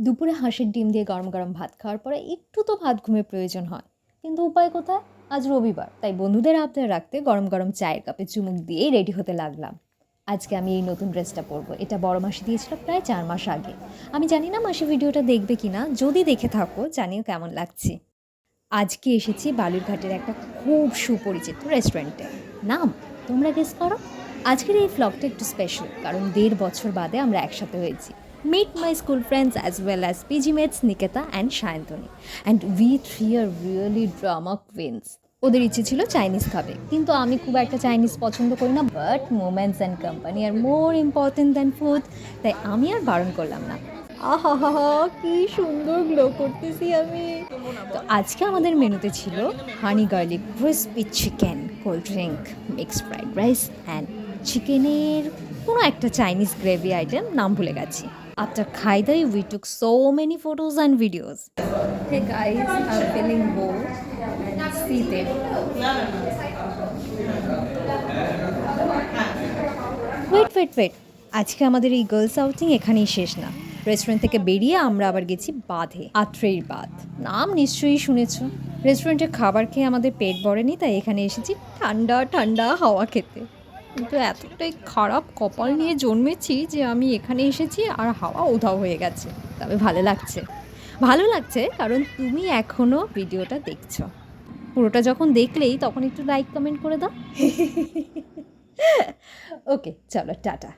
দুপুরে হাঁসের ডিম দিয়ে গরম গরম ভাত খাওয়ার পরে একটু তো ভাত ঘুমের প্রয়োজন হয়, কিন্তু উপায় কোথায়? আজ রবিবার, তাই বন্ধুদের আবদার রাখতে গরম গরম চায়ের কাপে চুমুক দিয়েই রেডি হতে লাগলাম। আজকে আমি এই নতুন ড্রেসটা পরবো, এটা বড় মাসি দিয়েছিল প্রায় 4 মাস আগে। আমি জানি না মাসি ভিডিওটা দেখবে কিনা, যদি দেখে থাকো জানিও কেমন লাগছে। আজকে এসেছি বালুরঘাটের একটা খুব সুপরিচিত রেস্টুরেন্টে। নাম তোমরা গেস করো। আজকের এই ভ্লগটা একটু স্পেশাল, কারণ 1.5 বছর বাদে আমরা একসাথে হয়েছি। Meet my school friends as well as PG mates Nikita and Shayantoni. And we three are really drama queens. ওদের ইচ্ছে ছিল চাইনিজ খাবে, কিন্তু আমি খুব একটা চাইনিজ পছন্দ করি না, but moments and company are more important than food, তাই আমি আর বারণ করলাম না। আহা হা হা, কি সুন্দর গ্লো করতেছি আমি। তো আজকে আমাদের মেনুতে ছিল honey garlic crispy chicken, cold drink, mixed fried rice and চিকেনের কোনো একটা চাইনিজ গ্রেভি আইটেম, নাম ভুলে গেছি। After Khaidai, we took so many photos and videos. Hey guys, I'm feeling bored and see them. Wait, আজকে আমাদের এই girls outing এখানেই শেষ না। রেস্টুরেন্ট থেকে বেরিয়ে আমরা আবার গেছি বাঁধে, আত্রেয়ীর বাঁধ। নাম নিশ্চয়ই শুনেছ। রেস্টুরেন্টের খাবার খেয়ে আমাদের পেট ভরেনি, তাই এখানে এসেছি ঠান্ডা ঠান্ডা হাওয়া খেতে। কিন্তু এতটাই খারাপ কপাল নিয়ে জন্মেছি যে আমি এখানে এসেছি আর হাওয়া উধাও হয়ে গেছে। তবে ভালো লাগছে কারণ তুমি এখনও ভিডিওটা দেখছো। পুরোটা যখন দেখলেই তখন একটু লাইক কমেন্ট করে দাও। ওকে, চলো টাটা।